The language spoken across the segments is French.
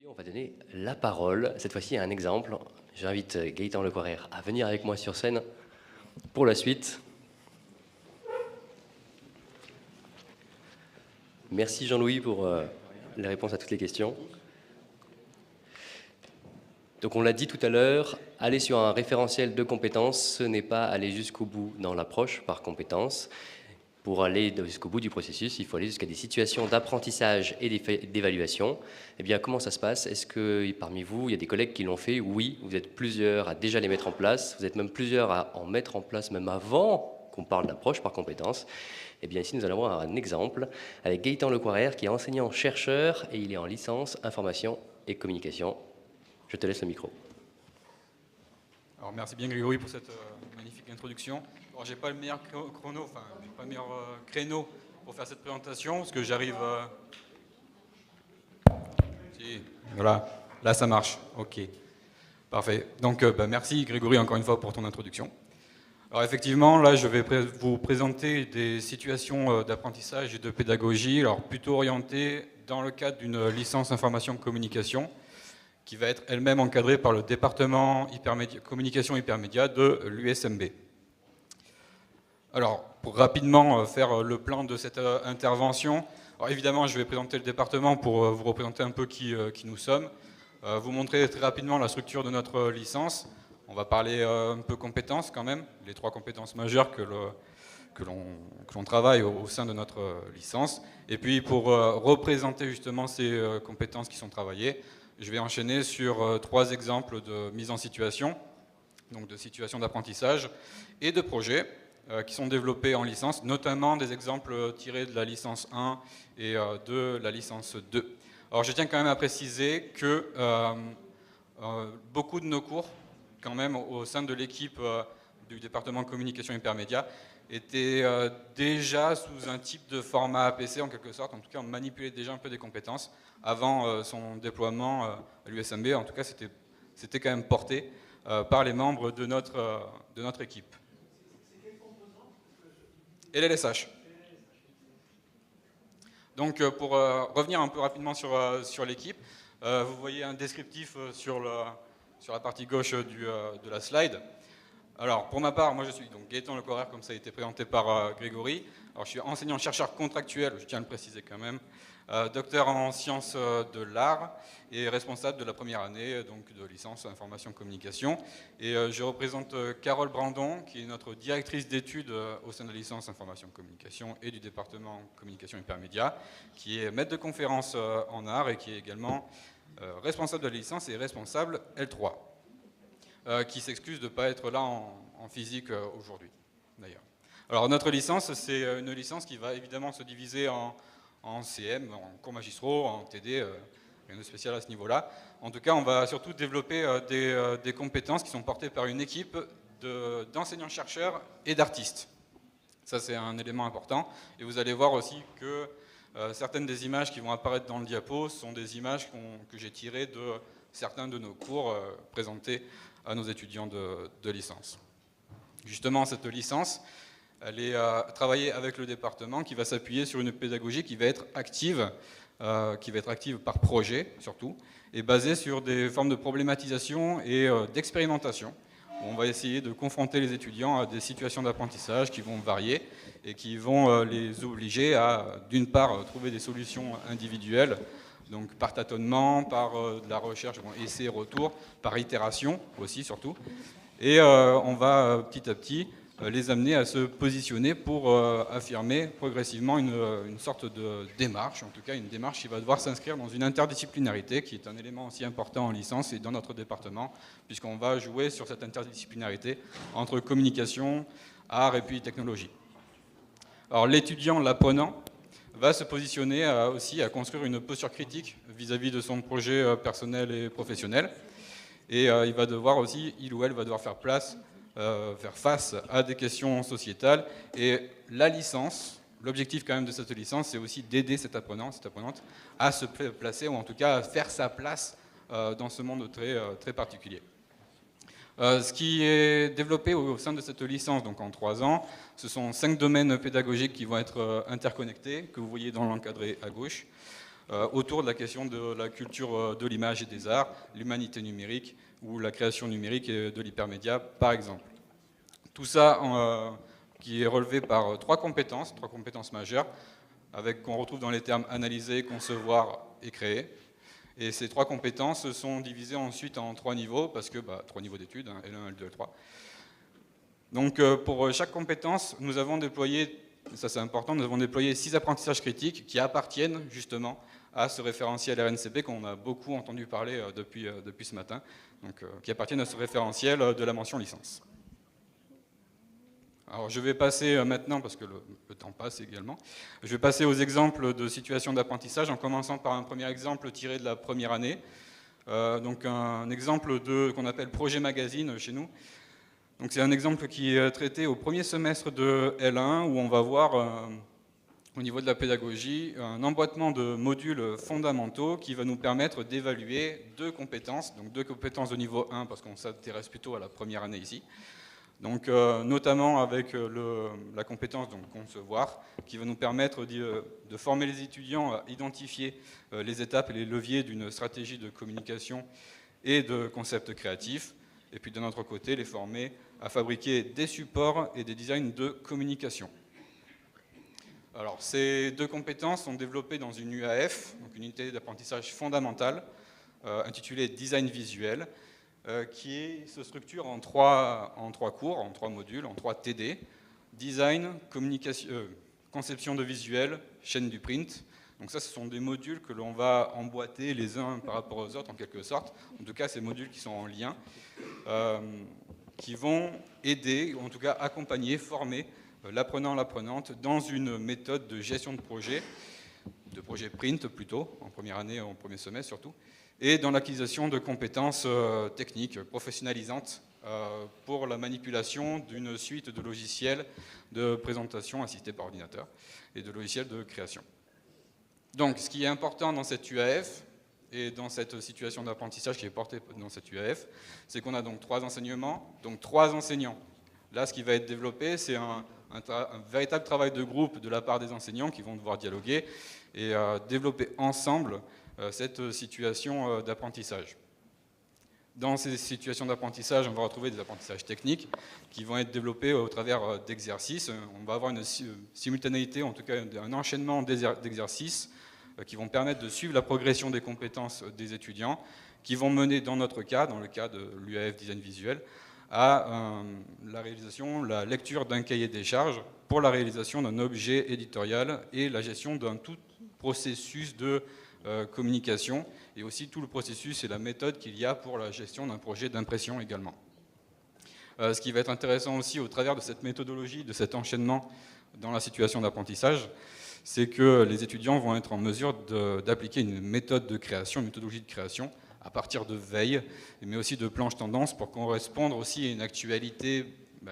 On va donner la parole, cette fois-ci à un exemple. J'invite Gaëtan Lecoirer à venir avec moi sur scène pour la suite. Merci Jean-Louis pour les réponses à toutes les questions. Donc on l'a dit tout à l'heure, aller sur un référentiel de compétences, ce n'est pas aller jusqu'au bout dans l'approche par compétences. Pour aller jusqu'au bout du processus, il faut aller jusqu'à des situations d'apprentissage et d'évaluation. Eh bien, comment ça se passe? Est-ce que parmi vous, il y a des collègues qui l'ont fait? Oui, vous êtes plusieurs à déjà les mettre en place. Vous êtes même plusieurs à en mettre en place même avant qu'on parle d'approche par compétences. Eh bien, ici, nous allons voir un exemple avec Gaëtan Lecoirer, qui est enseignant-chercheur et il est en licence information et communication. Je te laisse le micro. Alors, merci bien Grégory pour cette magnifique introduction. Alors, j'ai pas le meilleur chrono, enfin, j'ai pas le meilleur créneau pour faire cette présentation parce que j'arrive. Si, voilà, là ça marche. Ok, parfait. Donc, merci Grégory encore une fois pour ton introduction. Alors effectivement, là je vais vous présenter des situations d'apprentissage et de pédagogie, alors plutôt orientées dans le cadre d'une licence information communication, qui va être elle-même encadrée par le département communication hypermédia de l'USMB. Alors, pour rapidement faire le plan de cette intervention, alors évidemment, je vais présenter le département pour vous représenter un peu qui nous sommes, vous montrer très rapidement la structure de notre licence. On va parler un peu compétences quand même, les 3 compétences majeures que l'on travaille au sein de notre licence. Et puis, pour représenter justement ces compétences qui sont travaillées, je vais enchaîner sur 3 exemples de mise en situation, donc de situations d'apprentissage et de projets qui sont développés en licence, notamment des exemples tirés de la licence 1 et de la licence 2. Alors je tiens quand même à préciser que beaucoup de nos cours, quand même au sein de l'équipe du département communication hypermédia, étaient déjà sous un type de format APC en quelque sorte, en tout cas on manipulait déjà un peu des compétences avant son déploiement à l'USMB, en tout cas c'était quand même porté par les membres de notre équipe. Et l'LSH. Donc pour revenir un peu rapidement sur l'équipe, vous voyez un descriptif sur la partie gauche de la slide. Alors pour ma part, moi je suis donc Gaëtan Lecoirer, comme ça a été présenté par Grégory. Alors je suis enseignant-chercheur contractuel, je tiens à le préciser quand même, docteur en sciences de l'art et responsable de la première année donc de licence information communication. Et je représente Carole Brandon, qui est notre directrice d'études au sein de la licence information communication et du département communication hypermédia, qui est maître de conférence en art et qui est également responsable de la licence et responsable L3, qui s'excuse de ne pas être là en physique aujourd'hui d'ailleurs. Alors notre licence, c'est une licence qui va évidemment se diviser en CM, en cours magistraux, en TD, rien de spécial à ce niveau-là. En tout cas, on va surtout développer des compétences qui sont portées par une équipe d'enseignants-chercheurs et d'artistes. Ça, c'est un élément important. Et vous allez voir aussi que certaines des images qui vont apparaître dans le diapo sont des images que j'ai tirées de certains de nos cours présentés à nos étudiants de licence. Justement, cette licence, elle est travaillée avec le département qui va s'appuyer sur une pédagogie qui va être active par projet surtout, et basée sur des formes de problématisation et d'expérimentation. On va essayer de confronter les étudiants à des situations d'apprentissage qui vont varier et qui vont les obliger à, d'une part, trouver des solutions individuelles, donc par tâtonnement, par de la recherche, essai et retour, par itération aussi surtout. Et on va petit à petit les amener à se positionner pour affirmer progressivement une sorte de démarche, en tout cas une démarche qui va devoir s'inscrire dans une interdisciplinarité, qui est un élément aussi important en licence et dans notre département, puisqu'on va jouer sur cette interdisciplinarité entre communication, art et puis technologie. Alors l'étudiant, l'apprenant, va se positionner aussi à construire une posture critique vis-à-vis de son projet personnel et professionnel. Et il va devoir aussi, il ou elle va devoir faire face à des questions sociétales. Et la licence, l'objectif quand même de cette licence, c'est aussi d'aider cet apprenant, cette apprenante à se placer, ou en tout cas à faire sa place dans ce monde très particulier. Ce qui est développé au sein de cette licence, donc en 3 ans, ce sont 5 domaines pédagogiques qui vont être interconnectés, que vous voyez dans l'encadré à gauche. autour de la question de la culture de l'image et des arts, l'humanité numérique ou la création numérique et de l'hypermédia, par exemple. Tout ça qui est relevé par trois compétences majeures, qu'on retrouve dans les termes analyser, concevoir et créer. Et ces trois compétences sont divisées ensuite en trois niveaux, parce que trois niveaux d'études, hein, L1, L2, L3. Donc pour chaque compétence, nous avons déployé, ça c'est important, nous avons déployé 6 apprentissages critiques qui appartiennent justement à ce référentiel RNCP qu'on a beaucoup entendu parler depuis ce matin, donc, qui appartiennent à ce référentiel de la mention licence. Alors je vais passer maintenant, parce que le temps passe également, je vais passer aux exemples de situations d'apprentissage en commençant par un premier exemple tiré de la première année. Donc un exemple qu'on appelle projet magazine chez nous. Donc c'est un exemple qui est traité au premier semestre de L1 où on va voir au niveau de la pédagogie un emboîtement de modules fondamentaux qui va nous permettre d'évaluer deux compétences, donc deux compétences de niveau 1 parce qu'on s'intéresse plutôt à la première année ici. Donc notamment avec la compétence donc, concevoir, qui va nous permettre de former les étudiants à identifier les étapes et les leviers d'une stratégie de communication et de concepts créatifs, et puis de notre côté les former à fabriquer des supports et des designs de communication. Alors ces deux compétences sont développées dans une UAF, donc une unité d'apprentissage fondamentale, intitulée Design visuel, qui se structure en trois cours, en 3 modules, en 3 TD. Design, conception de visuel, chaîne du print. Donc ça, ce sont des modules que l'on va emboîter les uns par rapport aux autres, en quelque sorte. En tout cas, ces modules qui sont en lien, qui vont aider, ou en tout cas accompagner, former l'apprenant, l'apprenante dans une méthode de gestion de projet print plutôt, en première année, en premier semestre surtout, et dans l'acquisition de compétences techniques professionnalisantes pour la manipulation d'une suite de logiciels de présentation assistés par ordinateur et de logiciels de création. Donc, ce qui est important dans cette UAF et dans cette situation d'apprentissage qui est portée dans cette UAF, c'est qu'on a donc 3 enseignements, donc 3 enseignants. Là, ce qui va être développé, c'est un véritable travail de groupe de la part des enseignants qui vont devoir dialoguer et développer ensemble cette situation d'apprentissage. Dans ces situations d'apprentissage, on va retrouver des apprentissages techniques qui vont être développés au travers d'exercices. On va avoir une simultanéité, en tout cas un enchaînement d'exercices qui vont permettre de suivre la progression des compétences des étudiants, qui vont mener, dans notre cas, dans le cas de l'UAF Design Visuel, à la lecture d'un cahier des charges pour la réalisation d'un objet éditorial et la gestion d'un tout processus de communication, et aussi tout le processus et la méthode qu'il y a pour la gestion d'un projet d'impression également. Ce qui va être intéressant aussi au travers de cette méthodologie, de cet enchaînement dans la situation d'apprentissage, c'est que les étudiants vont être en mesure d'appliquer une méthode de création, une méthodologie de création, à partir de veille, mais aussi de planches tendances pour correspondre aussi à une actualité,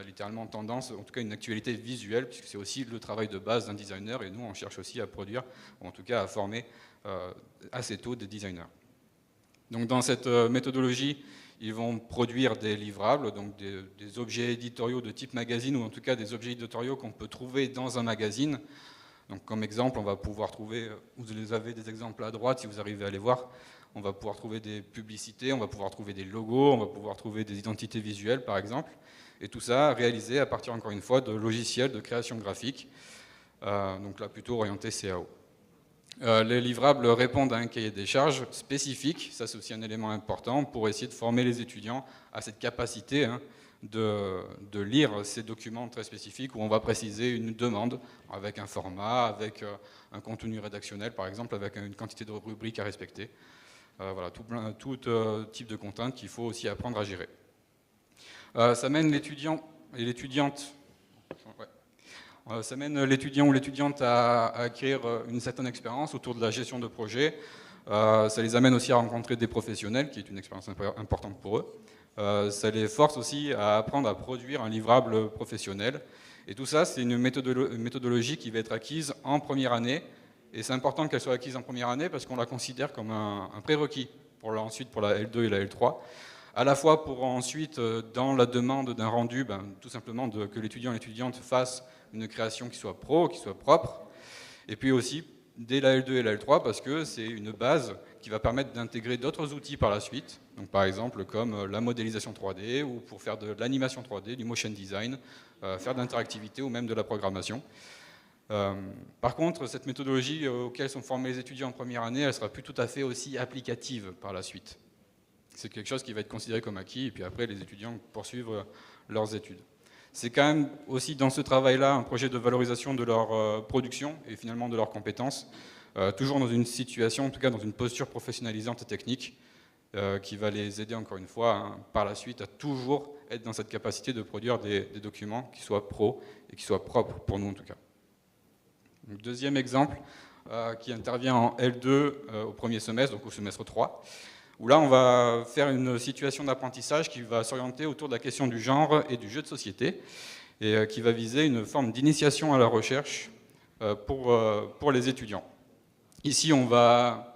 littéralement tendance, en tout cas une actualité visuelle, puisque c'est aussi le travail de base d'un designer, et nous on cherche aussi à produire, ou en tout cas à former assez tôt des designers. Donc dans cette méthodologie, ils vont produire des livrables, donc des objets éditoriaux de type magazine, ou en tout cas des objets éditoriaux qu'on peut trouver dans un magazine. Donc comme exemple, on va pouvoir trouver, vous avez des exemples à droite si vous arrivez à les voir, on va pouvoir trouver des publicités, on va pouvoir trouver des logos, on va pouvoir trouver des identités visuelles par exemple, et tout ça réalisé à partir encore une fois de logiciels de création graphique, donc là plutôt orienté CAO. Les livrables répondent à un cahier des charges spécifique, ça c'est aussi un élément important pour essayer de former les étudiants à cette capacité de lire ces documents très spécifiques où on va préciser une demande avec un format, avec un contenu rédactionnel par exemple, avec une quantité de rubriques à respecter. Voilà, tout type de contraintes qu'il faut aussi apprendre à gérer. Ça mène l'étudiant et l'étudiante... Ça mène l'étudiant ou l'étudiante à acquérir une certaine expérience autour de la gestion de projet. Ça les amène aussi à rencontrer des professionnels, qui est une expérience importante pour eux. Ça les force aussi à apprendre à produire un livrable professionnel. Et tout ça, c'est une méthodologie qui va être acquise en première année. Et c'est important qu'elle soit acquise en première année parce qu'on la considère comme un prérequis ensuite pour la L2 et la L3. À la fois pour ensuite, dans la demande d'un rendu, tout simplement que l'étudiant et l'étudiante fassent une création qui soit pro, qui soit propre, et puis aussi dès la L2 et la L3 parce que c'est une base qui va permettre d'intégrer d'autres outils par la suite. Donc par exemple comme la modélisation 3D ou pour faire de l'animation 3D, du motion design, faire de l'interactivité ou même de la programmation. Par contre, cette méthodologie auquel sont formés les étudiants en première année, elle ne sera plus tout à fait aussi applicative par la suite. C'est quelque chose qui va être considéré comme acquis et puis après les étudiants poursuivent leurs études. C'est quand même aussi dans ce travail-là un projet de valorisation de leur production et finalement de leurs compétences, toujours dans une situation, en tout cas dans une posture professionnalisante et technique, qui va les aider encore une fois hein, par la suite à toujours être dans cette capacité de produire des documents qui soient pro et qui soient propres pour nous en tout cas. Donc, deuxième exemple qui intervient en L2 au premier semestre, donc au semestre 3, où là on va faire une situation d'apprentissage qui va s'orienter autour de la question du genre et du jeu de société, et qui va viser une forme d'initiation à la recherche pour les étudiants. Ici on va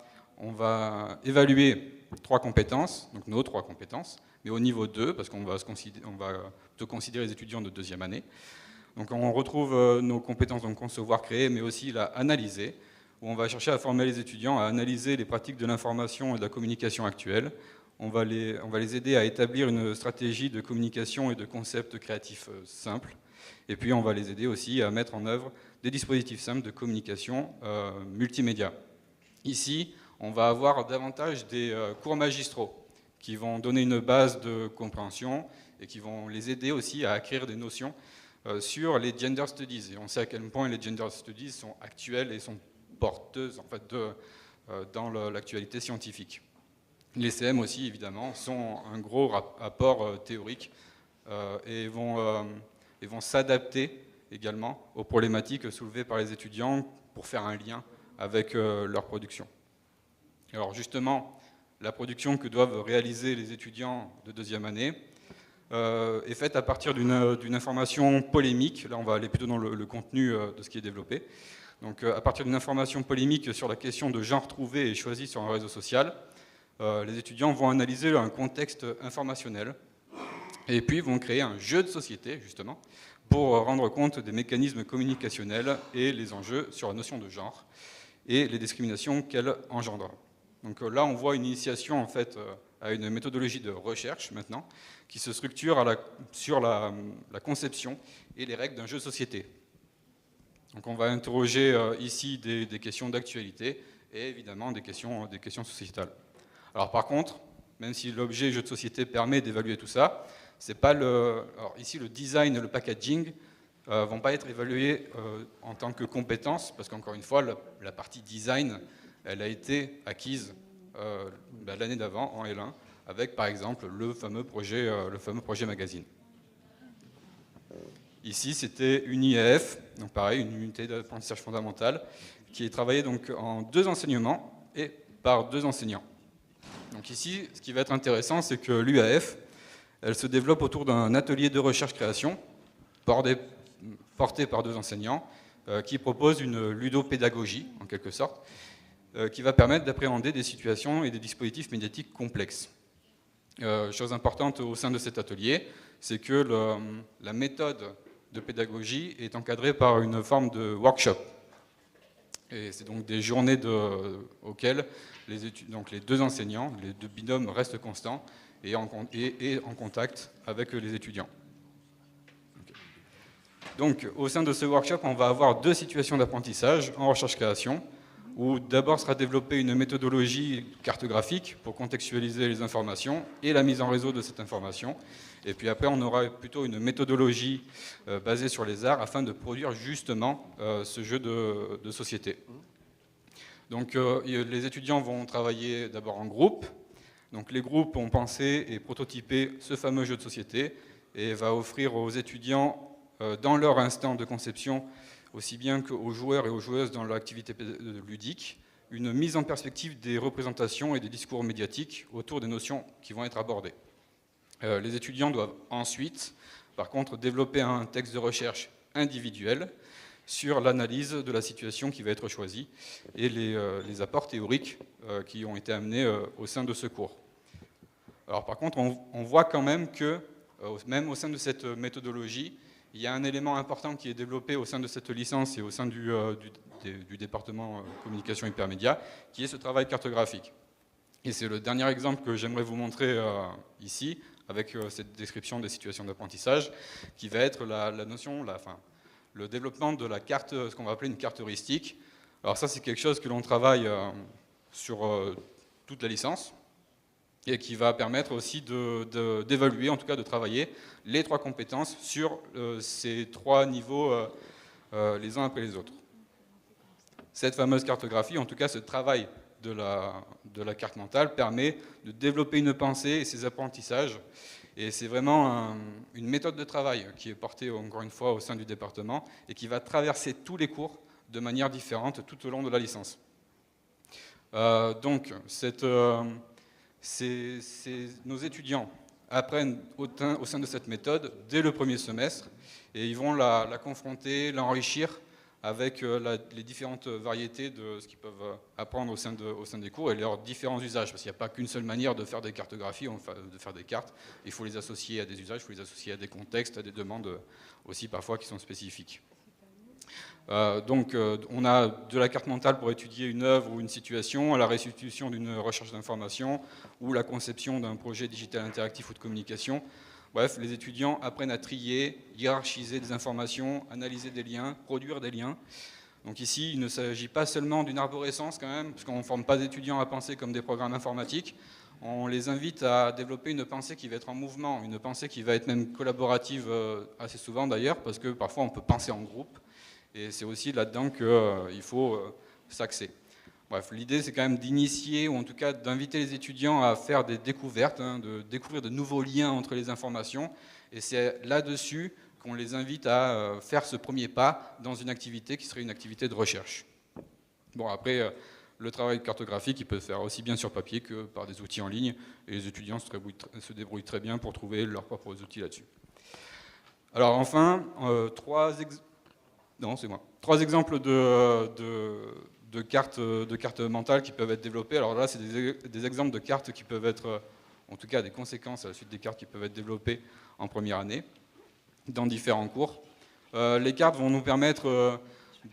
évaluer 3 compétences, donc nos 3 compétences, mais au niveau 2, parce qu'on va plutôt considérer les étudiants de deuxième année. Donc on retrouve nos compétences, donc concevoir, créer, mais aussi la analyser, où on va chercher à former les étudiants à analyser les pratiques de l'information et de la communication actuelles. On va les aider à établir une stratégie de communication et de concepts créatifs simples. Et puis on va les aider aussi à mettre en œuvre des dispositifs simples de communication multimédia. Ici, on va avoir davantage des cours magistraux qui vont donner une base de compréhension et qui vont les aider aussi à acquérir des notions sur les gender studies. Et on sait à quel point les gender studies sont actuelles et sont porteuses en fait, dans l'actualité scientifique. Les CM aussi, évidemment, sont un gros apport théorique et vont s'adapter également aux problématiques soulevées par les étudiants pour faire un lien avec leur production. Alors justement, la production que doivent réaliser les étudiants de deuxième année est faite à partir d'une information polémique. Là, on va aller plutôt dans le contenu de ce qui est développé. Donc, à partir d'une information polémique sur la question de genre trouvé et choisi sur un réseau social, les étudiants vont analyser un contexte informationnel et puis vont créer un jeu de société, justement, pour rendre compte des mécanismes communicationnels et les enjeux sur la notion de genre et les discriminations qu'elle engendre. Donc là, on voit une initiation, en fait, à une méthodologie de recherche, maintenant, qui se structure sur la conception et les règles d'un jeu de société. Donc on va interroger ici des questions d'actualité et évidemment des questions sociétales. Alors par contre, même si l'objet jeu de société permet d'évaluer tout ça, c'est pas alors ici le design et le packaging vont pas être évalués en tant que compétences, parce qu'encore une fois, la partie design, elle a été acquise l'année d'avant en L1, avec par exemple le fameux projet magazine. Ici, c'était une IAF, donc pareil, une unité d'apprentissage fondamental, qui est travaillée donc en 2 enseignements et par 2 enseignants. Donc ici, ce qui va être intéressant, c'est que l'UAF, elle se développe autour d'un atelier de recherche-création porté par 2 enseignants, qui propose une ludopédagogie, en quelque sorte, qui va permettre d'appréhender des situations et des dispositifs médiatiques complexes. Chose importante au sein de cet atelier, c'est que la méthode de pédagogie est encadrée par une forme de workshop. Et c'est donc des journées auxquelles les 2 enseignants, les 2 binômes restent constants et en contact avec les étudiants. Okay. Donc au sein de ce workshop, on va avoir 2 situations d'apprentissage en recherche-création, où d'abord sera développée une méthodologie cartographique pour contextualiser les informations et la mise en réseau de cette information. Et puis après, on aura plutôt une méthodologie basée sur les arts afin de produire justement ce jeu de société. Donc les étudiants vont travailler d'abord en groupe. Donc les groupes ont pensé et prototypé ce fameux jeu de société et va offrir aux étudiants, dans leur instant de conception, aussi bien qu'aux joueurs et aux joueuses dans leur activité ludique, une mise en perspective des représentations et des discours médiatiques autour des notions qui vont être abordées. Les étudiants doivent ensuite, par contre, développer un texte de recherche individuel sur l'analyse de la situation qui va être choisie et les apports théoriques qui ont été amenés au sein de ce cours. Alors par contre, on voit quand même que, même au sein de cette méthodologie, il y a un élément important qui est développé au sein de cette licence et au sein du département communication hypermédia, qui est ce travail cartographique. Et c'est le dernier exemple que j'aimerais vous montrer ici, avec cette description des situations d'apprentissage, qui va être la notion, le développement de la carte, ce qu'on va appeler une carte heuristique. Alors ça, c'est quelque chose que l'on travaille sur toute la licence, et qui va permettre aussi d'évaluer, en tout cas de travailler les 3 compétences sur ces 3 niveaux les uns après les autres. Cette fameuse cartographie, en tout cas ce travail de la carte mentale, permet de développer une pensée et ses apprentissages. Et c'est vraiment une méthode de travail qui est portée, encore une fois, au sein du département et qui va traverser tous les cours de manière différente tout au long de la licence. Donc, nos étudiants apprennent au sein de cette méthode dès le premier semestre et ils vont la confronter, l'enrichir avec les différentes variétés de ce qu'ils peuvent apprendre au sein des cours et leurs différents usages. Parce qu'il n'y a pas qu'une seule manière de faire des cartographies, de faire des cartes. Il faut les associer à des usages, il faut les associer à des contextes, à des demandes aussi parfois qui sont spécifiques. Donc on a de la carte mentale pour étudier une œuvre ou une situation, à la restitution d'une recherche d'information ou la conception d'un projet digital interactif ou de communication. Bref, les étudiants apprennent à trier, hiérarchiser des informations, analyser des liens, produire des liens. Donc ici, il ne s'agit pas seulement d'une arborescence quand même, parce qu'on ne forme pas des étudiants à penser comme des programmes informatiques. On les invite à développer une pensée qui va être en mouvement, une pensée qui va être même collaborative assez souvent d'ailleurs, parce que parfois on peut penser en groupe. Et c'est aussi là-dedans qu'il faut s'axer. Bref, l'idée c'est quand même d'initier, ou en tout cas d'inviter les étudiants à faire des découvertes, de découvrir de nouveaux liens entre les informations. Et c'est là-dessus qu'on les invite à faire ce premier pas dans une activité qui serait une activité de recherche. Bon, après, le travail cartographique, il peut se faire aussi bien sur papier que par des outils en ligne. Et les étudiants se débrouillent très bien pour trouver leurs propres outils là-dessus. Alors enfin, 3 exemples de cartes mentales qui peuvent être développées. Alors là, c'est des exemples de cartes qui peuvent être, en tout cas des conséquences à la suite des cartes qui peuvent être développées en première année, dans différents cours. Les cartes vont nous permettre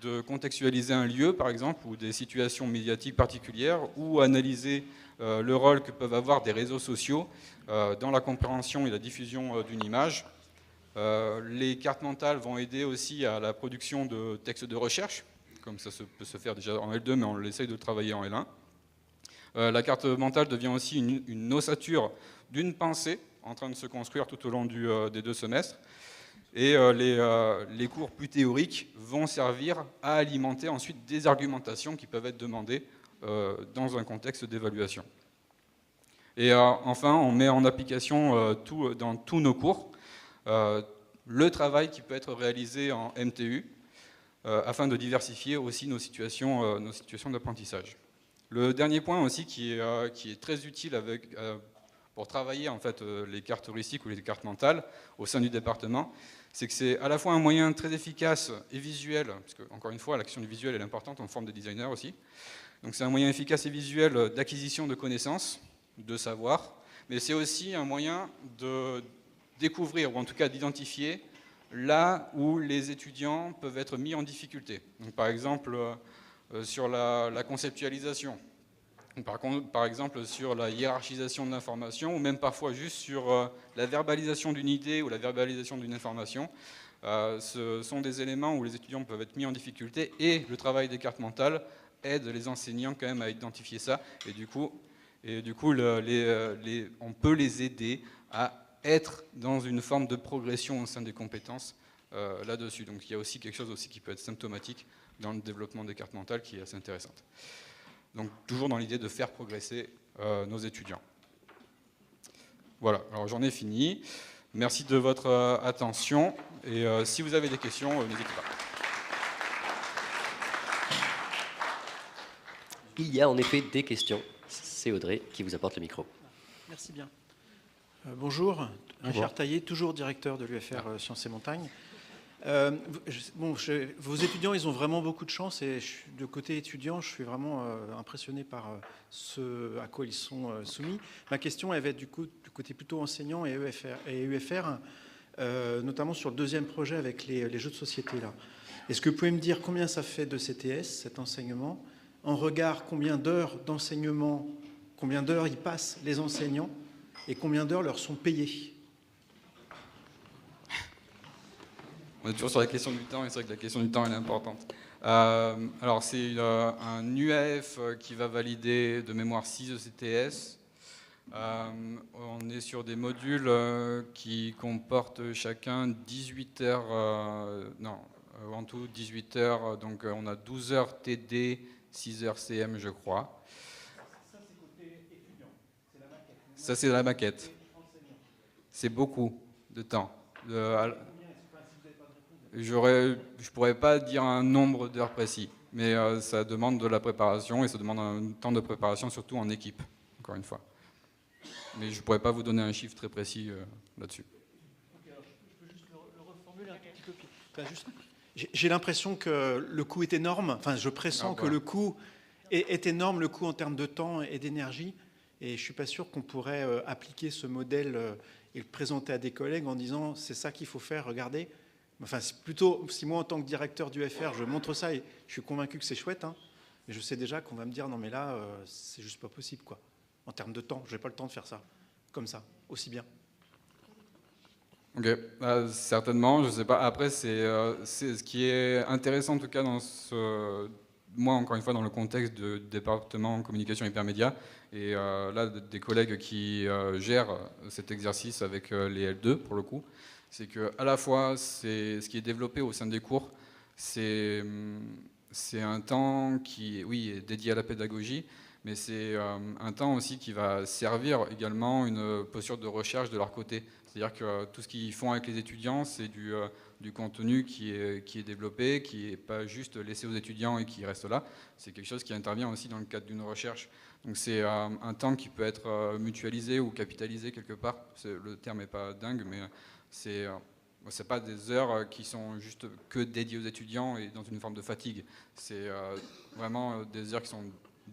de contextualiser un lieu, par exemple, ou des situations médiatiques particulières, ou analyser le rôle que peuvent avoir des réseaux sociaux dans la compréhension et la diffusion d'une image. Les cartes mentales vont aider aussi à la production de textes de recherche, comme ça peut se faire déjà en L2, mais on essaye de travailler en L1. La carte mentale devient aussi une ossature d'une pensée en train de se construire tout au long des 2 semestres. Et les cours plus théoriques vont servir à alimenter ensuite des argumentations qui peuvent être demandées dans un contexte d'évaluation. Et enfin, on met en application dans tous nos cours le travail qui peut être réalisé en MTU afin de diversifier aussi nos situations d'apprentissage. Le dernier point aussi qui est très utile pour travailler en fait les cartes heuristiques ou les cartes mentales au sein du département, c'est que c'est à la fois un moyen très efficace et visuel, parce que encore une fois l'action du visuel est importante, on forme des designers aussi, donc c'est un moyen efficace et visuel d'acquisition de connaissances, de savoir, mais c'est aussi un moyen de découvrir, ou en tout cas d'identifier là où les étudiants peuvent être mis en difficulté. Donc, par exemple, sur la conceptualisation, par exemple sur la hiérarchisation de l'information, ou même parfois juste sur la verbalisation d'une idée ou la verbalisation d'une information. Ce sont des éléments où les étudiants peuvent être mis en difficulté et le travail des cartes mentales aide les enseignants quand même à identifier ça et du coup on peut les aider à être dans une forme de progression au sein des compétences là-dessus. Donc il y a aussi quelque chose aussi qui peut être symptomatique dans le développement des cartes mentales qui est assez intéressante. Donc toujours dans l'idée de faire progresser nos étudiants. Voilà, alors j'en ai fini. Merci de votre attention et si vous avez des questions, n'hésitez pas. Il y a en effet des questions. C'est Audrey qui vous apporte le micro. Merci bien. Bonjour, Richard Taillé, toujours directeur de l'UFR Sciences et Montagnes. Vos étudiants, ils ont vraiment beaucoup de chance et de côté étudiant, je suis vraiment impressionné par ce à quoi ils sont soumis. Ma question, elle va être du côté plutôt enseignant et UFR. notamment sur le deuxième projet avec les jeux de société là. Est-ce que vous pouvez me dire combien ça fait de CTS, cet enseignement, en regard combien d'heures d'enseignement, combien d'heures y passent les enseignants et combien d'heures leur sont payées? On est toujours sur la question du temps, et c'est vrai que la question du temps elle est importante. Alors c'est un UAF qui va valider de mémoire 6 ECTS. On est sur des modules qui comportent chacun 18 heures, en tout 18 heures, donc on a 12 heures TD, 6 heures CM je crois. Ça c'est côté étudiant, c'est la maquette. Ça c'est la maquette. C'est beaucoup de temps. Je pourrais pas dire un nombre d'heures précis, mais ça demande de la préparation et ça demande un temps de préparation surtout en équipe, encore une fois. Mais je pourrais pas vous donner un chiffre très précis là-dessus. Okay, alors je peux juste le reformuler un petit peu. Enfin, j'ai l'impression que le coût est énorme, enfin je pressens que le coût est énorme, le coût en termes de temps et d'énergie, et je suis pas sûr qu'on pourrait appliquer ce modèle et le présenter à des collègues en disant c'est ça qu'il faut faire, regardez. Enfin, c'est plutôt, si moi en tant que directeur du FR, je montre ça et je suis convaincu que c'est chouette, hein, mais je sais déjà qu'on va me dire non mais là, c'est juste pas possible quoi. En termes de temps, je n'ai pas le temps de faire ça, comme ça, aussi bien. Ok, certainement, je ne sais pas. Après, c'est ce qui est intéressant en tout cas dans moi encore une fois dans le contexte de département communication et hypermédia, et là des collègues qui gèrent cet exercice avec les L2 pour le coup, c'est que à la fois c'est ce qui est développé au sein des cours, c'est un temps qui oui est dédié à la pédagogie, mais c'est un temps aussi qui va servir également une posture de recherche de leur côté. C'est-à-dire que tout ce qu'ils font avec les étudiants, c'est du contenu qui est développé, qui n'est pas juste laissé aux étudiants et qui reste là. C'est quelque chose qui intervient aussi dans le cadre d'une recherche. Donc c'est un temps qui peut être mutualisé ou capitalisé quelque part. Le terme n'est pas dingue, mais c'est pas des heures qui sont juste que dédiées aux étudiants et dans une forme de fatigue. C'est vraiment des heures qui sont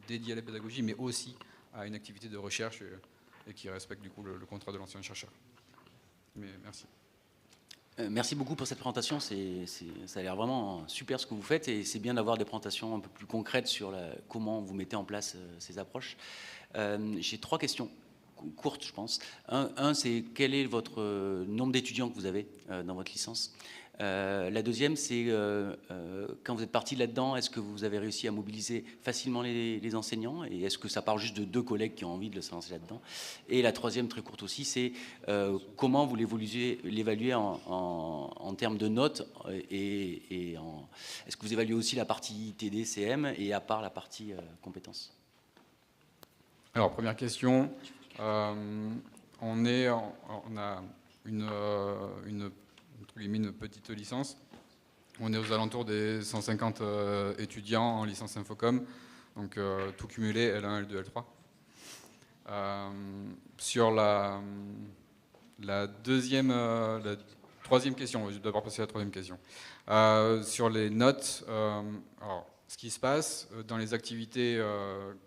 dédiées à la pédagogie, mais aussi à une activité de recherche et qui respecte du coup le contrat de l'ancien chercheur. Mais merci. Merci beaucoup pour cette présentation. Ça a l'air vraiment super ce que vous faites et c'est bien d'avoir des présentations un peu plus concrètes sur comment vous mettez en place ces approches. J'ai 3 questions courtes, je pense. Un, c'est quel est votre nombre d'étudiants que vous avez dans votre licence? La deuxième, c'est quand vous êtes parti là-dedans, est-ce que vous avez réussi à mobiliser facilement les enseignants et est-ce que ça part juste de 2 collègues qui ont envie de se lancer là-dedans? Et la troisième, très courte aussi, c'est comment vous l'évaluez en termes de notes et est-ce que vous évaluez aussi la partie TD, CM et à part la partie compétences? Alors, première question. On a une petite licence. On est aux alentours des 150 étudiants en licence Infocom, donc tout cumulé, L1, L2, L3. Sur la troisième question, je vais d'abord passer à la troisième question. Sur les notes, alors, ce qui se passe dans les activités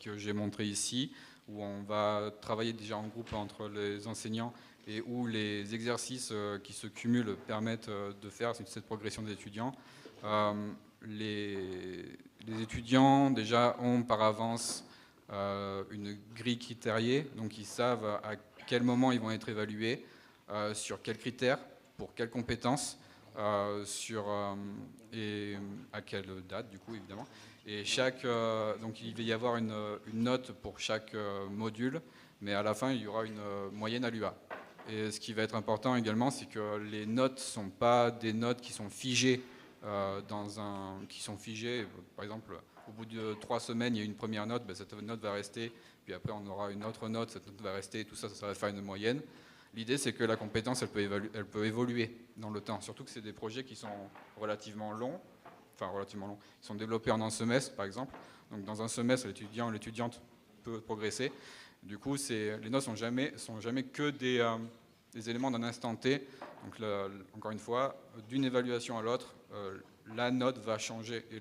que j'ai montrées ici, où on va travailler déjà en groupe entre les enseignants et où les exercices qui se cumulent permettent de faire cette progression des étudiants. Les étudiants déjà ont par avance une grille critériée, donc ils savent à quel moment ils vont être évalués, sur quels critères, pour quelles compétences, et à quelle date du coup évidemment. Et donc il va y avoir une note pour chaque module, mais à la fin il y aura une moyenne à l'UA. Et ce qui va être important également, c'est que les notes ne sont pas des notes qui sont figées par exemple, au bout de 3 semaines, il y a une première note, ben cette note va rester, puis après on aura une autre note, cette note va rester, tout ça, ça va faire une moyenne. L'idée, c'est que la compétence, elle peut évoluer dans le temps, surtout que c'est des projets qui sont relativement longs, ils sont développés en un semestre, par exemple. Donc dans un semestre, l'étudiant ou l'étudiante peut progresser. Du coup, les notes sont jamais que des éléments d'un instant T. Donc encore une fois, d'une évaluation à l'autre, la note va changer et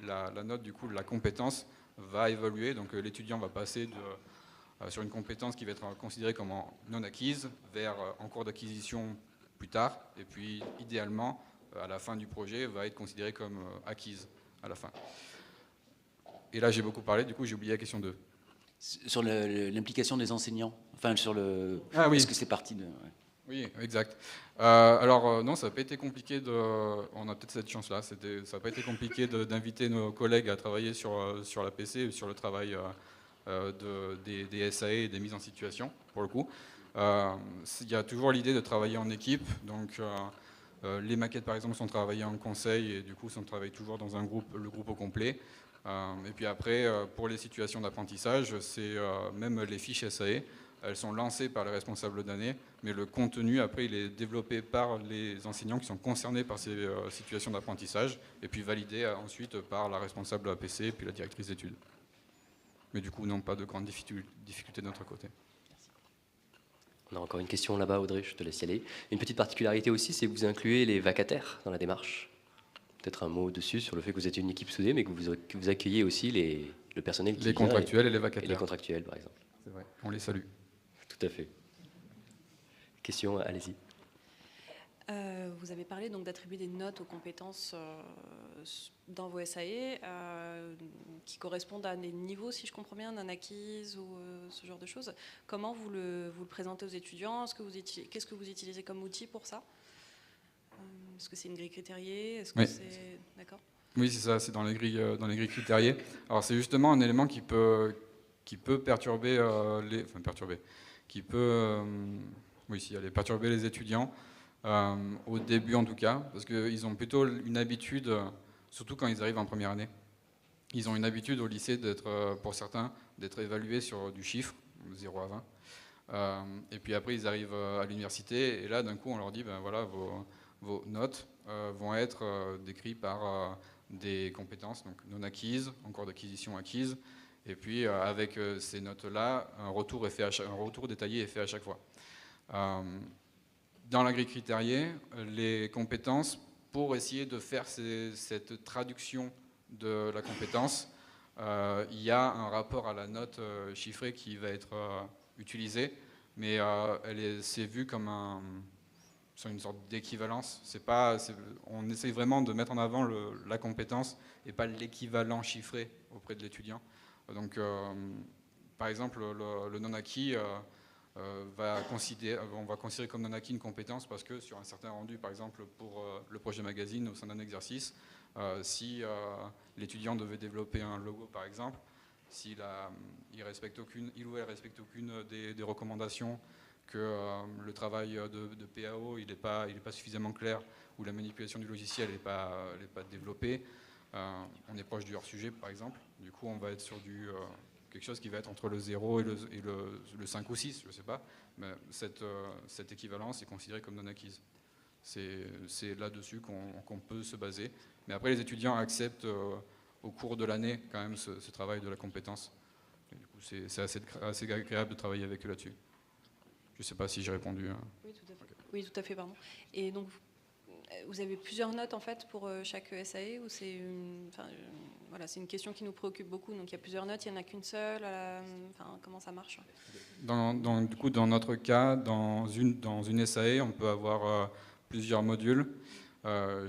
la note, du coup, la compétence va évoluer. Donc l'étudiant va passer sur une compétence qui va être considérée comme non acquise vers en cours d'acquisition plus tard, et puis idéalement, à la fin du projet, va être considérée comme acquise à la fin. Et là, j'ai beaucoup parlé, du coup, j'ai oublié la question 2. Sur l'implication des enseignants, enfin sur le... Ah oui. Est-ce que c'est parti de... Ouais. Oui, exact. Alors non, ça n'a pas été compliqué on a peut-être cette chance-là, ça n'a pas été compliqué d'inviter nos collègues à travailler sur la PC, sur le travail des SAE et des mises en situation, pour le coup. Il y a toujours l'idée de travailler en équipe, donc les maquettes par exemple sont travaillées en conseil et du coup on travaille toujours dans un groupe, le groupe au complet. Et puis après, pour les situations d'apprentissage, c'est même les fiches SAE, elles sont lancées par les responsables d'année, mais le contenu après il est développé par les enseignants qui sont concernés par ces situations d'apprentissage et puis validé ensuite par la responsable de la PC et puis la directrice d'études. Mais du coup, non, pas de grandes difficultés de notre côté. On a encore une question là-bas, Audrey, je te laisse y aller. Une petite particularité aussi, c'est que vous incluez les vacataires dans la démarche. Peut-être un mot dessus sur le fait que vous êtes une équipe soudée, mais que vous accueillez aussi le personnel qui les vient contractuels et les vacataires. Et les contractuels, par exemple. C'est vrai, on les salue. Tout à fait. Question, allez-y. Vous avez parlé donc d'attribuer des notes aux compétences dans vos SAE qui correspondent à des niveaux, si je comprends bien, d'un acquise ou ce genre de choses. Comment vous le présentez aux étudiants? Qu'est-ce que vous utilisez comme outil pour ça? Est-ce que c'est une grille critériée? Est-ce que oui. c'est... D'accord. Oui, c'est ça, c'est dans les grilles critériées. Alors c'est justement un élément qui peut perturber perturber les étudiants. Au début en tout cas, parce qu'ils ont plutôt une habitude, surtout quand ils arrivent en première année, ils ont une habitude au lycée pour certains, d'être évalués sur du chiffre, 0 à 20. Et puis après ils arrivent à l'université et là d'un coup on leur dit, ben voilà, vos notes vont être décrites par des compétences donc non acquises, encore d'acquisition acquise, et puis avec ces notes-là, un retour détaillé est fait à chaque fois. Dans la grille critériée, les compétences, pour essayer de faire cette traduction de la compétence, il y a un rapport à la note chiffrée qui va être utilisé, mais c'est vu comme une sorte d'équivalence. On essaye vraiment de mettre en avant la compétence et pas l'équivalent chiffré auprès de l'étudiant. Donc, par exemple, le non-acquis... on va considérer comme non acquis une compétence parce que sur un certain rendu, par exemple pour le projet magazine au sein d'un exercice, si l'étudiant devait développer un logo par exemple, il ou elle respecte aucune des recommandations, que le travail de PAO il n'est pas suffisamment clair, ou la manipulation du logiciel n'est pas développée, on est proche du hors-sujet par exemple, du coup on va être sur quelque chose qui va être entre le 0 et le 5 ou 6, je ne sais pas, mais cette équivalence est considérée comme non acquise. C'est là-dessus qu'on peut se baser. Mais après, les étudiants acceptent au cours de l'année quand même ce travail de la compétence. Et du coup, c'est assez agréable de travailler avec eux là-dessus. Je ne sais pas si j'ai répondu. Oui, tout à fait. Oui, tout à fait, pardon. Et donc, vous avez plusieurs notes en fait pour chaque SAE, ou c'est c'est une question qui nous préoccupe beaucoup. Donc il y a plusieurs notes, il n'y en a qu'une seule. Comment ça marche? Du coup, dans notre cas, dans une SAE, on peut avoir plusieurs modules.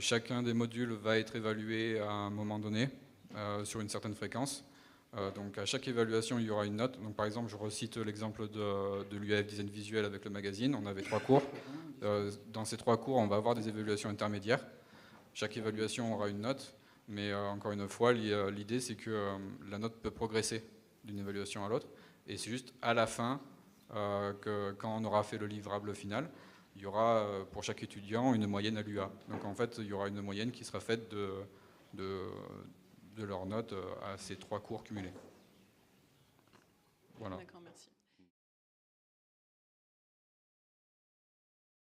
Chacun des modules va être évalué à un moment donné sur une certaine fréquence. Donc à chaque évaluation, il y aura une note. Donc par exemple, je recite l'exemple de l'UAF Design Visuel avec le magazine. On avait 3 cours. Dans ces 3 cours, on va avoir des évaluations intermédiaires. Chaque évaluation aura une note, mais encore une fois, l'idée c'est que la note peut progresser d'une évaluation à l'autre. Et c'est juste à la fin, quand on aura fait le livrable final, il y aura pour chaque étudiant une moyenne à l'UA. Donc en fait, il y aura une moyenne qui sera faite de leur note à ces 3 cours cumulés. Voilà. D'accord, merci.